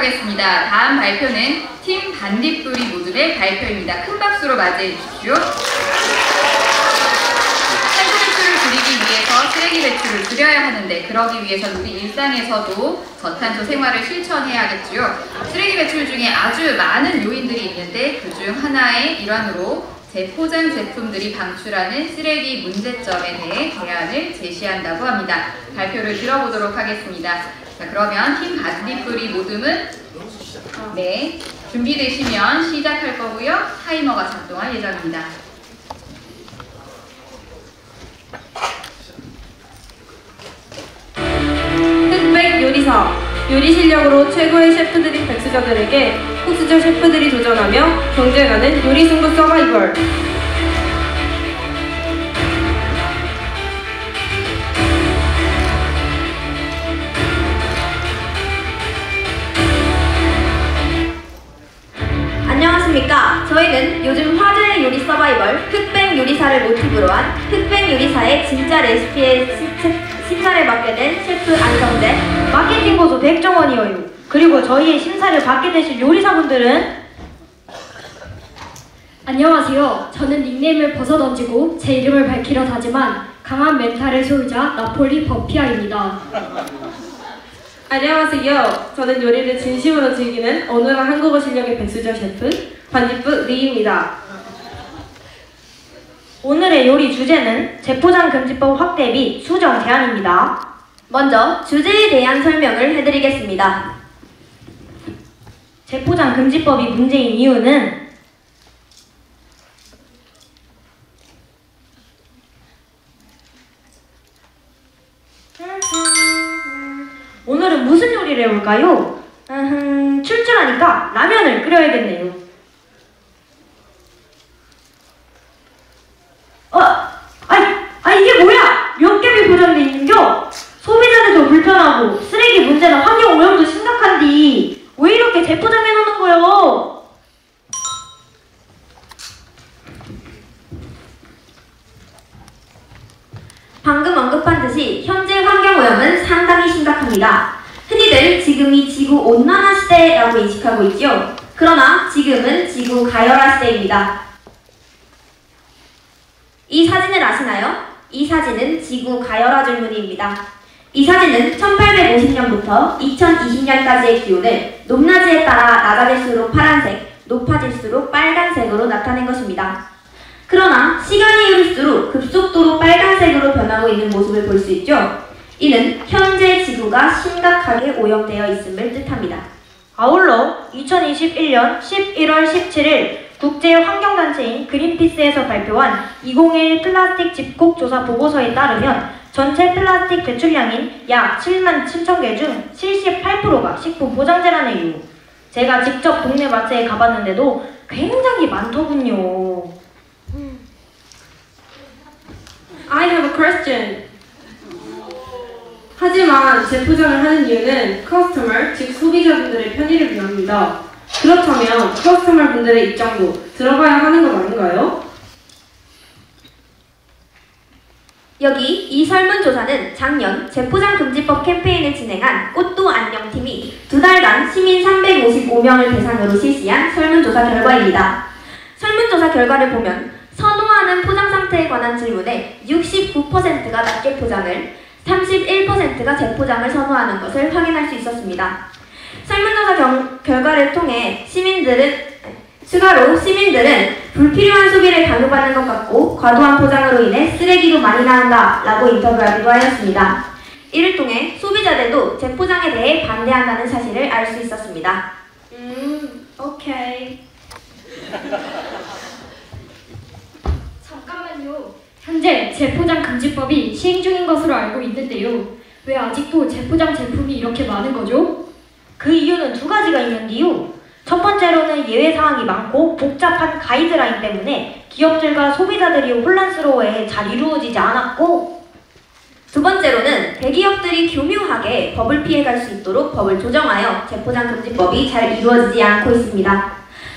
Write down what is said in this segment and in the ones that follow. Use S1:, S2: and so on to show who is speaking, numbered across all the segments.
S1: 하겠습니다. 다음 발표는 팀 반딧불이 모둠의 발표입니다. 큰 박수로 맞이해 주십시오. 탄소 배출을 줄이기 위해서 쓰레기 배출을 줄여야 하는데 그러기 위해서는 우리 일상에서도 저탄소 생활을 실천해야겠죠. 쓰레기 배출 중에 아주 많은 요인들이 있는데 그중 하나의 일환으로 재포장 제품들이 방출하는 쓰레기 문제점에 대해 대안을 제시한다고 합니다. 발표를 들어보도록 하겠습니다. 자, 그러면 팀 반딧불이 모둠은 네, 준비되시면 시작할 거고요. 타이머가 작동할 예정입니다.
S2: 흑백 요리사, 요리 실력으로 최고의 셰프들인 백수저들에게 흑수저 셰프들이 도전하며 경쟁하는 요리 승부 서바이벌.
S3: 안녕하십니까. 저희는 요즘 화제의 요리 서바이벌 흑백 요리사를 모티브로 한 흑백 요리사의 진짜 레시피에 심사를 맡게 된 셰프 안성재,
S4: 마케팅 고수 백종원이어요. 그리고 저희의 심사를 받게 되실 요리사분들은
S5: 안녕하세요. 저는 닉네임을 벗어던지고 제 이름을 밝히려 하지만 강한 멘탈의 소유자 나폴리 버피아입니다.
S2: 안녕하세요. 저는 요리를 진심으로 즐기는 어눌한 한국어 실력의 백수저 셰프 반딧불 리입니다.
S4: 오늘의 요리 주제는 재포장 금지법 확대 및 수정 제한입니다.
S3: 먼저 주제에 대한 설명을 해드리겠습니다.
S4: 재포장 금지법이 문제인 이유는 오늘은 무슨 요리를 해볼까요? 출출하니까 라면을 끓여야겠네요. 이게 뭐야? 몇 겹이 포장돼 있는겨? 소비자들도 불편하고 쓰레기 문제는 환경 오염도 심각한디 왜 이렇게 재포장해 놓는 거요?
S3: 방금 언급한 듯이 현재 환경오염은 상당히 심각합니다. 흔히들 지금이 지구온난화 시대라고 인식하고 있죠. 그러나 지금은 지구 가열화 시대입니다. 이 사진을 아시나요? 이 사진은 지구 가열화 줄무늬입니다. 이 사진은 1850년부터 2020년까지의 기온을 높낮이에 따라 낮아질수록 파란색, 높아질수록 빨간색으로 나타낸 것입니다. 그러나 시간이 흐를수록 급속도로 빨간색으로 변하고 있는 모습을 볼 수 있죠. 이는 현재 지구가 심각하게 오염되어 있음을 뜻합니다.
S4: 아울러 2021년 11월 17일 국제환경단체인 그린피스에서 발표한 2021 플라스틱 집콕 조사 보고서에 따르면 전체 플라스틱 배출량인 약 7만 7천 개 중 78%가 식품 포장재라네요. 제가 직접 동네 마트에 가봤는데도 굉장히 많더군요.
S2: I have a question. 하지만 재포장을 하는 이유는 커스터머, 즉 소비자분들의 편의를 위함입니다. 그렇다면 커스터머 분들의 입장도 들어가야 하는 것 아닌가요?
S3: 여기 이 설문조사는 작년 재포장 금지법 캠페인을 진행한 꽃도 안녕팀이 2달간 시민 355명을 대상으로 실시한 설문조사 결과입니다. 설문조사 결과를 보면 선호하는 포장 상태에 관한 질문에 69%가 낱개 포장을, 31%가 재포장을 선호하는 것을 확인할 수 있었습니다. 설문조사 결과를 통해 추가로 시민들은 불필요한 소비를 강요받는 것 같고 과도한 포장으로 인해 쓰레기도 많이 나온다 라고 인터뷰하기도 하였습니다. 이를 통해 소비자들도 재포장에 대해 반대한다는 사실을 알 수 있었습니다.
S5: 오케이. 잠깐만요. 현재 재포장 금지법이 시행 중인 것으로 알고 있는데요. 왜 아직도 재포장 제품이 이렇게 많은 거죠?
S4: 그 이유는 두 가지가 있는데요. 첫 번째로는 예외사항이 많고 복잡한 가이드라인 때문에 기업들과 소비자들이 혼란스러워해 잘 이루어지지 않았고,
S3: 두 번째로는 대기업들이 교묘하게 법을 피해갈 수 있도록 법을 조정하여 재포장 금지법이 잘 이루어지지 않고 있습니다.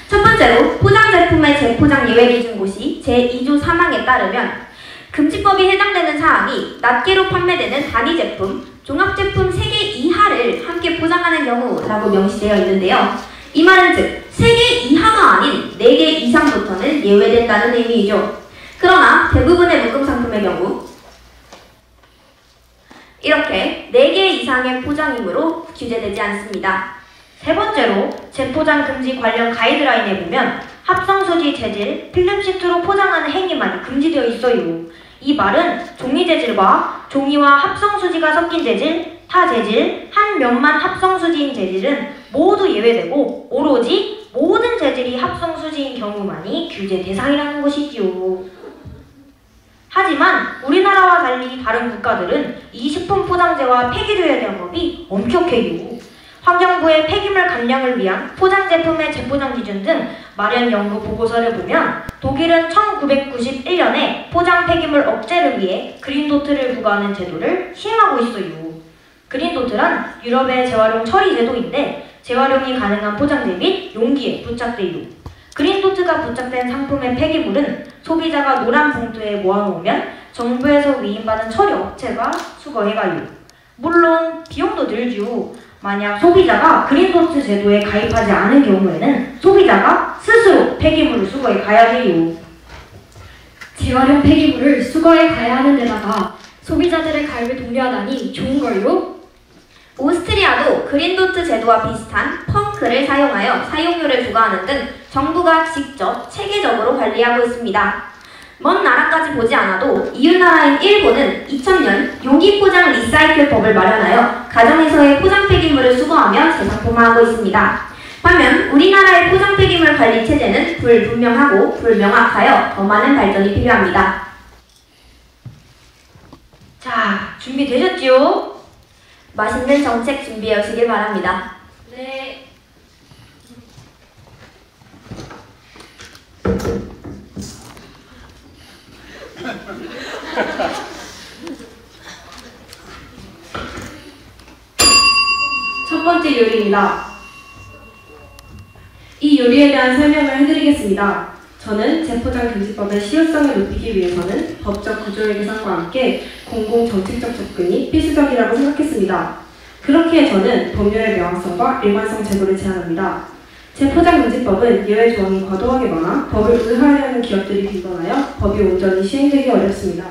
S3: 첫 번째로 포장 제품의 재포장 예외 기준 고시 제2조 3항에 따르면 금지법이 해당되는 사항이 낱개로 판매되는 단위 제품, 종합제품 3개 이하를 함께 포장하는 경우라고 명시되어 있는데요. 이 말은 즉 3개 이하가 아닌 4개 이상부터는 예외된다는 의미이죠. 그러나 대부분의 묶음 상품의 경우 이렇게 4개 이상의 포장이므로 규제되지 않습니다.
S4: 세 번째로 재포장 금지 관련 가이드라인에 보면 합성수지 재질, 필름 시트로 포장하는 행위만 금지되어 있어요. 이 말은 종이 재질과 종이와 합성수지가 섞인 재질, 타 재질, 한 면만 합성수지인 재질은 모두 예외되고 오로지 모든 재질이 합성수지인 경우만이 규제 대상이라는 것이지요. 하지만 우리나라와 달리 다른 국가들은 이 식품 포장재와 폐기류에 대한 법이 엄격해요. 환경부의 폐기물 감량을 위한 포장 제품의 재포장 기준 등 마련 연구 보고서를 보면 독일은 1991년에 포장 폐기물 억제를 위해 그린도트를 부과하는 제도를 시행하고 있어요. 그린도트란 유럽의 재활용 처리 제도인데 재활용이 가능한 포장재 및 용기에 부착돼요. 그린도트가 부착된 상품의 폐기물은 소비자가 노란 봉투에 모아놓으면 정부에서 위임받은 처리 업체가 수거해가요. 물론 비용도 들죠. 만약 소비자가 그린도트 제도에 가입하지 않은 경우에는 소비자가 스스로 폐기물을 수거해 가야 해요.
S5: 재활용 폐기물을 수거해 가야 하는 데다가 소비자들의 가입을 독려하다니 좋은걸요?
S3: 오스트리아도 그린도트 제도와 비슷한 펑크를 사용하여 사용료를 부과하는 등 정부가 직접 체계적으로 관리하고 있습니다. 먼 나라까지 보지 않아도 이웃나라인 일본은 2000년 용기포장 리사이클법을 마련하여 가정에서의 포장 폐기물을 수거하며 재상품화하고 있습니다. 반면 우리나라의 포장 폐기물 관리 체제는 불분명하고 불명확하여 더 많은 발전이 필요합니다.
S4: 자, 준비되셨지요?
S3: 맛있는 정책 준비해 오시길 바랍니다.
S4: 네.
S2: 첫 번째 요리입니다. 이 요리에 대한 설명을 해드리겠습니다. 저는 재포장 금지법의 실효성을 높이기 위해서는 법적 구조의 개선과 함께 공공정책적 접근이 필수적이라고 생각했습니다. 그렇기에 저는 법률의 명확성과 일관성 제고를 제안합니다. 재포장 금지법은 예외 조항이 과도하게 많아 법을 의하하려는 기업들이 빈번하여 법이 온전히 시행되기 어렵습니다.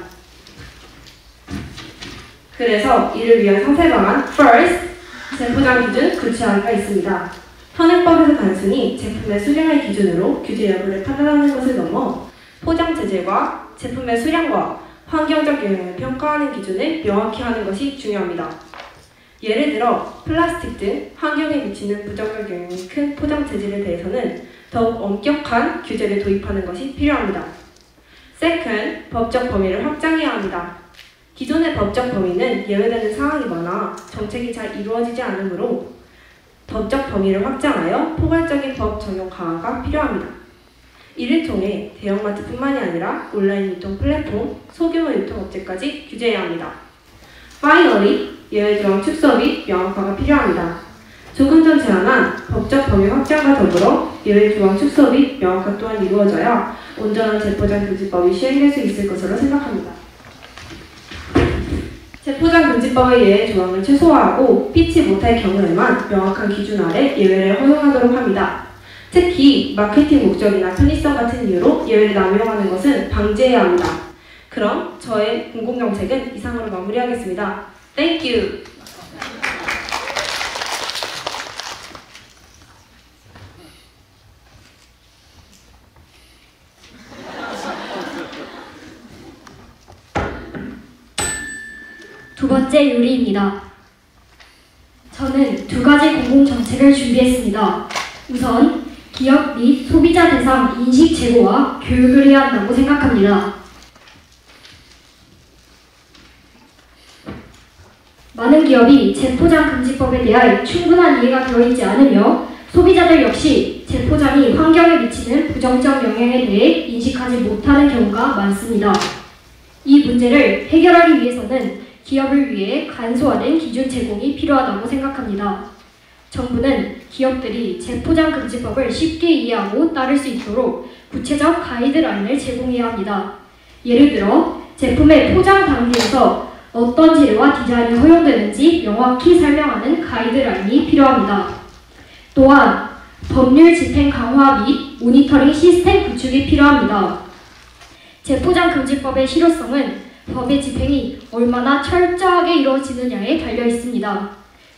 S2: 그래서 이를 위한 상세 방안 First, 재포장 기준 구체화가 있습니다. 현행법에서 단순히 제품의 수량을 기준으로 규제 여부를 판단하는 것을 넘어 포장 재질과 제품의 수량과 환경적 영향을 평가하는 기준을 명확히 하는 것이 중요합니다. 예를 들어 플라스틱 등 환경에 미치는 부정적 영향이 큰 포장 재질에 대해서는 더욱 엄격한 규제를 도입하는 것이 필요합니다. Second, 법적 범위를 확장해야 합니다. 기존의 법적 범위는 예외되는 상황이 많아 정책이 잘 이루어지지 않으므로 법적 범위를 확장하여 포괄적인 법 적용 강화가 필요합니다. 이를 통해 대형마트뿐만이 아니라 온라인 유통 플랫폼, 소규모 유통업체까지 규제해야 합니다. Finally, 예외 조항 축소 및 명확화가 필요합니다. 조금 전 제안한 법적 범위 확장과 더불어 예외 조항 축소 및 명확화 또한 이루어져야 온전한 재포장 금지법이 시행될 수 있을 것으로 생각합니다. 재포장 금지법의 예외 조항을 최소화하고 피치 못할 경우에만 명확한 기준 아래 예외를 허용하도록 합니다. 특히 마케팅 목적이나 편의성 같은 이유로 예외를 남용하는 것은 방지해야 합니다. 그럼 저의 공공정책은 이상으로 마무리하겠습니다. Thank you.
S5: 두 번째 요리입니다. 저는 두 가지 공공정책을 준비했습니다. 우선 기업 및 소비자 대상 인식 제고와 교육을 해야 한다고 생각합니다. 많은 기업이 재포장 금지법에 대해 충분한 이해가 되어 있지 않으며 소비자들 역시 재포장이 환경에 미치는 부정적 영향에 대해 인식하지 못하는 경우가 많습니다. 이 문제를 해결하기 위해서는 기업을 위해 간소화된 기준 제공이 필요하다고 생각합니다. 정부는 기업들이 재포장 금지법을 쉽게 이해하고 따를 수 있도록 구체적 가이드라인을 제공해야 합니다. 예를 들어 제품의 포장 단계에서 어떤 재료와 디자인이 허용되는지 명확히 설명하는 가이드라인이 필요합니다. 또한 법률 집행 강화 및 모니터링 시스템 구축이 필요합니다. 재포장금지법의 실효성은 법의 집행이 얼마나 철저하게 이루어지느냐에 달려 있습니다.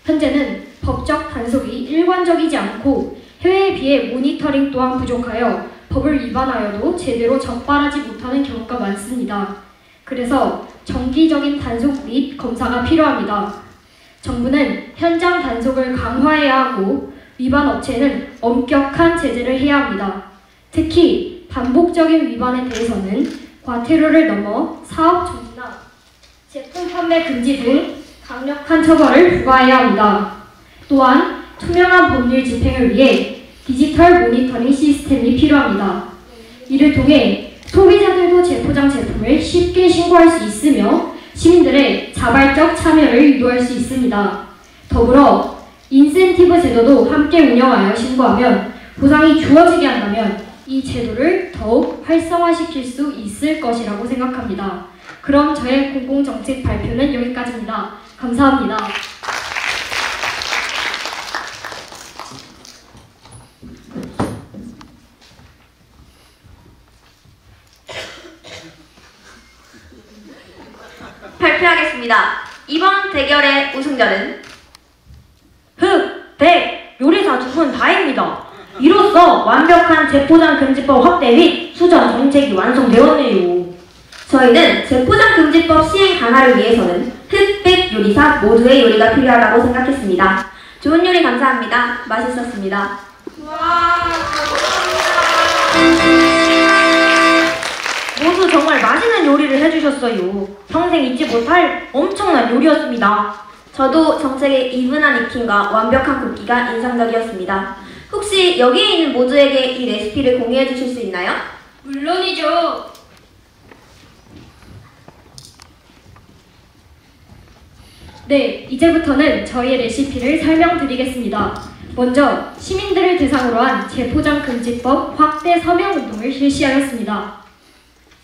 S5: 현재는 법적 단속이 일관적이지 않고 해외에 비해 모니터링 또한 부족하여 법을 위반하여도 제대로 적발하지 못하는 경우가 많습니다. 그래서 정기적인 단속 및 검사가 필요합니다. 정부는 현장 단속을 강화해야 하고 위반 업체는 엄격한 제재를 해야 합니다. 특히 반복적인 위반에 대해서는 과태료를 넘어 사업 정지나 제품 판매 금지 등 강력한 처벌을 부과해야 합니다. 또한 투명한 법률 집행을 위해 디지털 모니터링 시스템이 필요합니다. 이를 통해 소비자들도 재포장 제품을 쉽게 신고할 수 있으며 시민들의 자발적 참여를 유도할 수 있습니다. 더불어 인센티브 제도도 함께 운영하여 신고하면 보상이 주어지게 한다면 이 제도를 더욱 활성화시킬 수 있을 것이라고 생각합니다. 그럼 저의 공공정책 발표는 여기까지입니다. 감사합니다.
S3: 발표하겠습니다. 이번 대결의 우승자는
S4: 흑, 백, 요리사 두 분 다입니다. 이로써 완벽한 재포장 금지법 확대 및 수정 정책이 완성되었네요.
S3: 저희는 재포장금지법 시행 강화를 위해서는 흑백 요리사 모두의 요리가 필요하다고 생각했습니다. 좋은 요리 감사합니다. 맛있었습니다.
S4: 모두 정말 맛있는 요리를 해주셨어요. 평생 잊지 못할 엄청난 요리였습니다.
S3: 저도 정책의 이분한 익힘과 완벽한 굽기가 인상적이었습니다. 혹시 여기에 있는 모두에게 이 레시피를 공유해 주실 수 있나요?
S5: 물론이죠. 네, 이제부터는 저희의 레시피를 설명드리겠습니다. 먼저 시민들을 대상으로 한 재포장금지법 확대 서명운동을 실시하였습니다.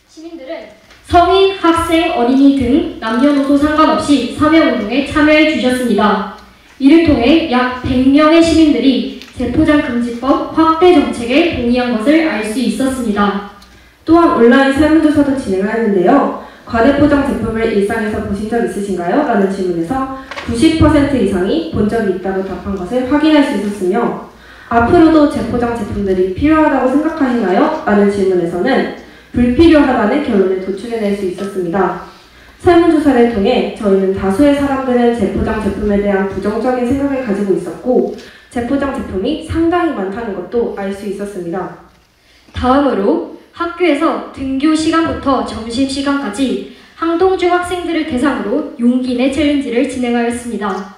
S5: 시민들은 성인, 학생, 어린이 등 남녀노소 상관없이 서명운동에 참여해 주셨습니다. 이를 통해 약 100명의 시민들이 재포장금지법 확대 정책에 동의한 것을 알 수 있었습니다.
S2: 또한 온라인 설문조사도 진행하였는데요. 과대포장 제품을 일상에서 보신 적 있으신가요? 라는 질문에서 90% 이상이 본 적이 있다고 답한 것을 확인할 수 있었으며 앞으로도 재포장 제품들이 필요하다고 생각하시나요? 라는 질문에서는 불필요하다는 결론을 도출해낼 수 있었습니다. 설문조사를 통해 저희는 다수의 사람들은 재포장 제품에 대한 부정적인 생각을 가지고 있었고 재포장 제품이 상당히 많다는 것도 알 수 있었습니다.
S5: 다음으로 학교에서 등교 시간부터 점심시간까지 항동중 학생들을 대상으로 용기내 챌린지를 진행하였습니다.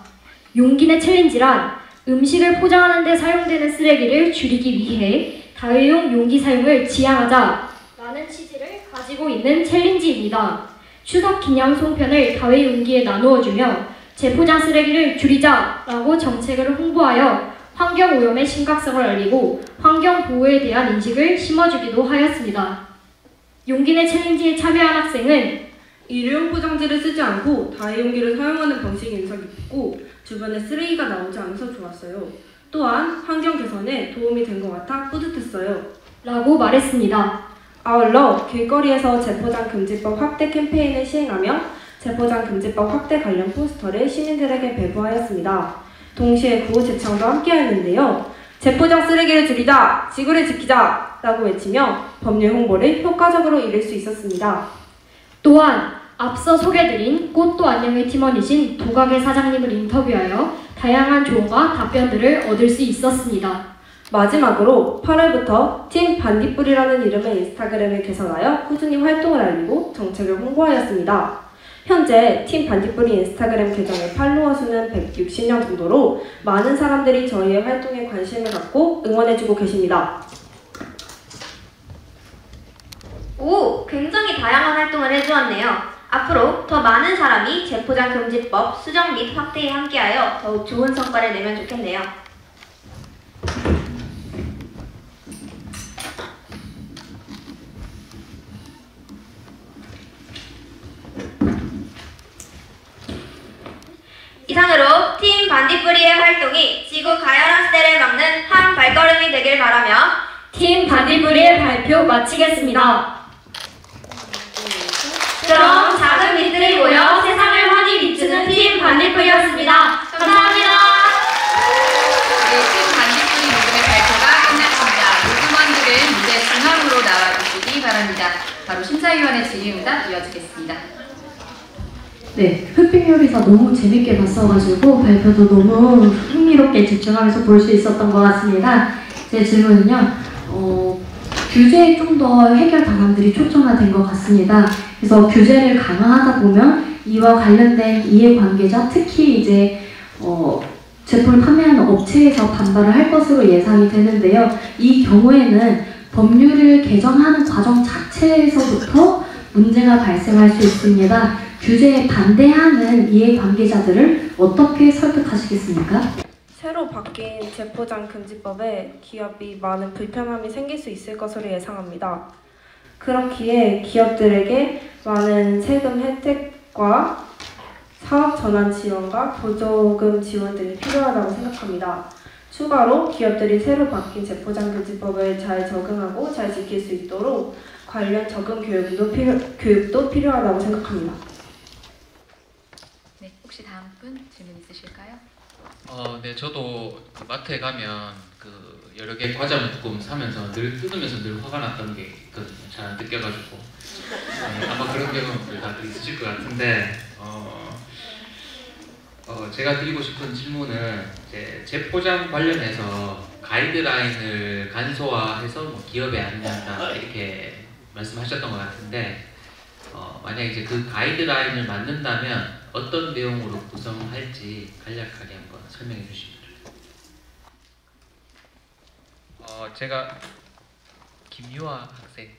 S5: 용기내 챌린지란 음식을 포장하는 데 사용되는 쓰레기를 줄이기 위해 다회용 용기 사용을 지향하자 라는 취지를 가지고 있는 챌린지입니다. 추석 기념 송편을 다회 용기에 나누어주며 재포장 쓰레기를 줄이자라고 정책을 홍보하여 환경오염의 심각성을 알리고 환경보호에 대한 인식을 심어주기도 하였습니다. 용기내 챌린지에 참여한 학생은
S2: 일회용 포장지를 쓰지 않고 다회용기를 사용하는 방식이 인상 깊고 주변에 쓰레기가 나오지 않아서 좋았어요. 또한 환경 개선에 도움이 된 것 같아 뿌듯했어요.
S5: 라고 말했습니다.
S2: 아울러 길거리에서 재포장 금지법 확대 캠페인을 시행하며 재포장 금지법 확대 관련 포스터를 시민들에게 배부하였습니다. 동시에 구호 제창도 함께하였는데요. 재포장 쓰레기를 줄이자! 지구를 지키자! 라고 외치며 법률 홍보를 효과적으로 이룰 수 있었습니다.
S5: 또한 앞서 소개드린 꽃도 안녕의 팀원이신 도가게 사장님을 인터뷰하여 다양한 조언과 답변들을 얻을 수 있었습니다.
S2: 마지막으로 8월부터 팀 반딧불이라는 이름의 인스타그램을 개설하여 꾸준히 활동을 알리고 정책을 홍보하였습니다. 현재 팀 반딧불이 인스타그램 계정의 팔로워 수는 160명 정도로 많은 사람들이 저희의 활동에 관심을 갖고 응원해주고 계십니다.
S3: 오, 굉장히 다양한 활동을 해주었네요. 앞으로 더 많은 사람이 재포장금지법 수정 및 확대에 함께하여 더욱 좋은 성과를 내면 좋겠네요. 이상으로 팀 반딧불이의 활동이 지구 가열한 시대를 막는 한 발걸음이 되길 바라며
S5: 팀 반딧불이의 발표 마치겠습니다.
S3: 그럼 작은 빛들이 모여 세상을 환히 비추는 팀 반딧불이었습니다. 감사합니다.
S1: 네, 팀 반딧불이 모금의 발표가 끝났습니다. 모금원들은 무대 중앙으로 나와주시기 바랍니다. 바로 심사위원의 질의응답 이어지겠습니다.
S6: 네, 흑백 요리사 너무 재밌게 봤어가지고 발표도 너무 흥미롭게 집중하면서 볼 수 있었던 것 같습니다. 제 질문은요, 규제에 좀 더 해결 방안들이 초점화된 것 같습니다. 그래서 규제를 강화하다 보면 이와 관련된 이해관계자, 특히 이제 제품을 판매하는 업체에서 반발을 할 것으로 예상이 되는데요. 이 경우에는 법률을 개정하는 과정 자체에서부터 문제가 발생할 수 있습니다. 규제에 반대하는 이해관계자들을 어떻게 설득하시겠습니까?
S2: 새로 바뀐 재포장 금지법에 기업이 많은 불편함이 생길 수 있을 것으로 예상합니다. 그렇기에 기업들에게 많은 세금 혜택과 사업 전환 지원과 보조금 지원 등이 필요하다고 생각합니다. 추가로 기업들이 새로 바뀐 재포장 금지법을 잘 적응하고 잘 지킬 수 있도록 관련 적응 교육도 필요하다고 생각합니다.
S1: 네, 혹시 다음 분 질문 있으실까요?
S7: 네, 저도 그 마트에 가면 여러 개 과자 묶음 사면서 늘 뜯으면서 늘 화가 났던 게 있거든요. 잘 안 뜯겨가지고. 아마 그런 경험들 다들 있으실 것 같은데, 제가 드리고 싶은 질문은 이제 재포장 관련해서 가이드라인을 간소화해서 뭐 기업에 안내한다 이렇게 말씀하셨던 것 같은데, 만약 이제 그 가이드라인을 만든다면 어떤 내용으로 구성할지 간략하게 한번 설명해 주시면 좋겠습니다. 제가 김유아 학생,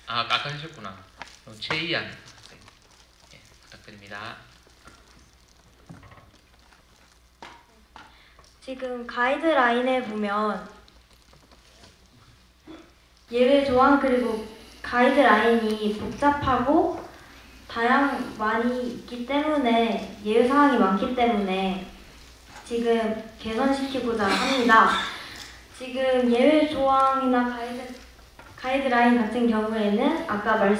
S7: 아까 하셨구나. 그럼 최희안 학생, 네, 부탁드립니다.
S4: 지금 가이드라인에 보면 예외 조항 그리고 가이드라인이 복잡하고 많이 있기 때문에 예외 사항이 많기 때문에 지금 개선시키고자 합니다. 지금 예외 조항이나 가이드라인 같은 경우에는 아까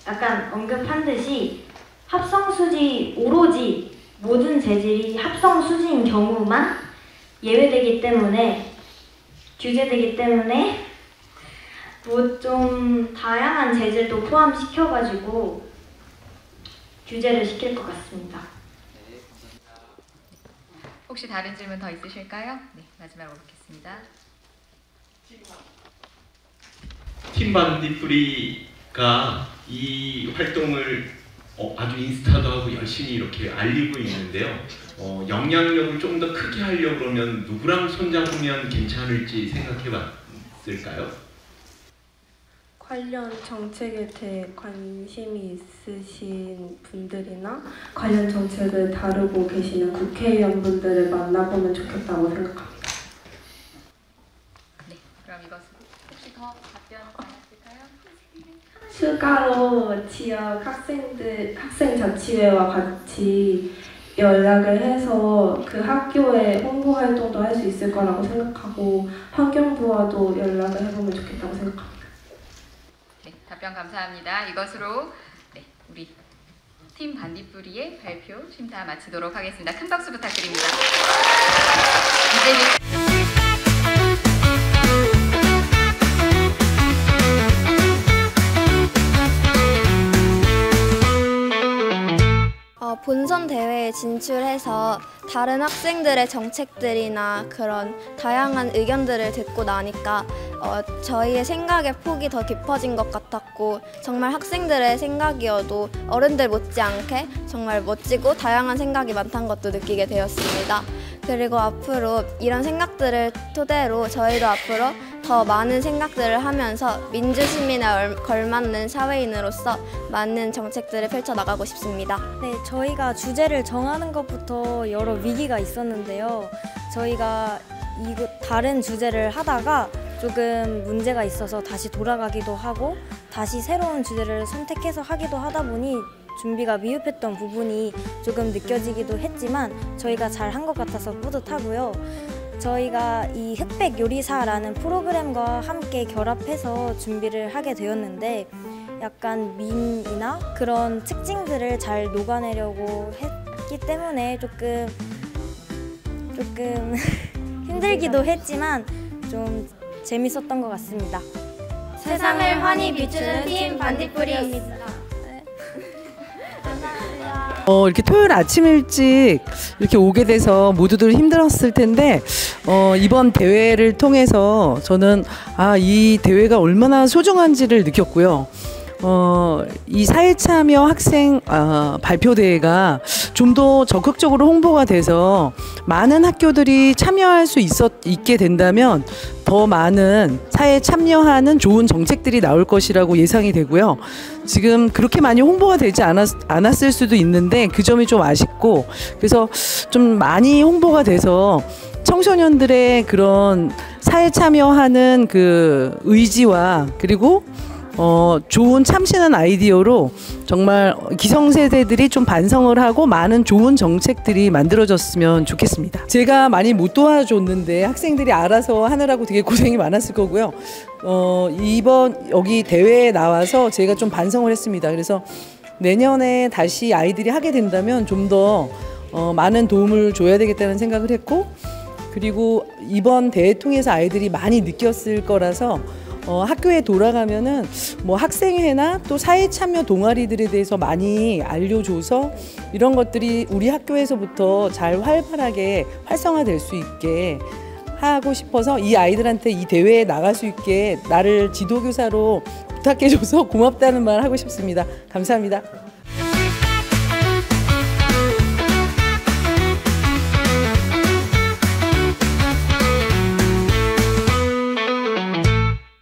S4: 약간 언급한 듯이 합성수지 오로지 모든 재질이 합성수지인 경우만 예외되기 때문에 규제되기 때문에 뭐 좀 다양한 재질도 포함시켜가지고 규제를 시킬 것 같습니다.
S1: 혹시 다른 질문 더 있으실까요? 네, 마지막으로 묻겠습니다.
S8: 팀 반딧불이가 이 활동을 아주 인스타도 하고 열심히 이렇게 알리고 있는데요. 영향력을 좀 더 크게 하려고 그러면 누구랑 손잡으면 괜찮을지 생각해 봤을까요?
S2: 관련 정책에 대해 관심이 있으신 분들이나 관련 정책을 다루고 계시는 국회의원분들을 만나보면 좋겠다고 생각합니다.
S1: 네, 그럼 이것은 혹시 더 답변 가능하실까요?
S2: 추가로 지역 학생자치회와 같이 연락을 해서 그 학교에 홍보 활동도 할 수 있을 거라고 생각하고 환경부와도 연락을 해보면 좋겠다고 생각합니다.
S1: 네, 답변 감사합니다. 이것으로 네, 우리 팀 반딧불이의 발표 심사 마치도록 하겠습니다. 큰 박수 부탁드립니다. 이제는
S3: 본선 대회에 진출해서 다른 학생들의 정책들이나 그런 다양한 의견들을 듣고 나니까 저희의 생각의 폭이 더 깊어진 것 같았고 정말 학생들의 생각이어도 어른들 못지않게 정말 멋지고 다양한 생각이 많다는 것도 느끼게 되었습니다. 그리고 앞으로 이런 생각들을 토대로 저희도 앞으로 더 많은 생각들을 하면서 민주시민에 걸맞는 사회인으로서 많은 정책들을 펼쳐나가고 싶습니다.
S9: 네, 저희가 주제를 정하는 것부터 여러 위기가 있었는데요. 저희가 다른 주제를 하다가 조금 문제가 있어서 다시 돌아가기도 하고 다시 새로운 주제를 선택해서 하기도 하다 보니 준비가 미흡했던 부분이 조금 느껴지기도 했지만 저희가 잘 한 것 같아서 뿌듯하고요. 저희가 이 흑백 요리사라는 프로그램과 함께 결합해서 준비를 하게 되었는데 약간 밈이나 그런 특징들을 잘 녹아내려고 했기 때문에 조금 힘들기도 했지만 좀 재밌었던 것 같습니다.
S3: 세상을 환히 비추는 팀 반딧불이입니다.
S10: 이렇게 토요일 아침 일찍 이렇게 오게 돼서 모두들 힘들었을 텐데 이번 대회를 통해서 저는 이 대회가 얼마나 소중한지를 느꼈고요. 이 사회참여 학생 발표대회가 좀 더 적극적으로 홍보가 돼서 많은 학교들이 참여할 수 있게 된다면 더 많은 사회에 참여하는 좋은 정책들이 나올 것이라고 예상이 되고요. 지금 그렇게 많이 홍보가 되지 않았을 수도 있는데 그 점이 좀 아쉽고, 그래서 좀 많이 홍보가 돼서 청소년들의 그런 사회 참여하는 그 의지와 그리고 좋은 참신한 아이디어로 정말 기성세대들이 좀 반성을 하고 많은 좋은 정책들이 만들어졌으면 좋겠습니다. 제가 많이 못 도와줬는데 학생들이 알아서 하느라고 되게 고생이 많았을 거고요. 이번 여기 대회에 나와서 제가 좀 반성을 했습니다. 그래서 내년에 다시 아이들이 하게 된다면 좀 더 많은 도움을 줘야 되겠다는 생각을 했고, 그리고 이번 대회 통해서 아이들이 많이 느꼈을 거라서 학교에 돌아가면은 뭐 학생회나 또 사회 참여 동아리들에 대해서 많이 알려줘서 이런 것들이 우리 학교에서부터 잘 활발하게 활성화될 수 있게 하고 싶어서 이 아이들한테 이 대회에 나갈 수 있게 나를 지도교사로 부탁해줘서 고맙다는 말 하고 싶습니다. 감사합니다.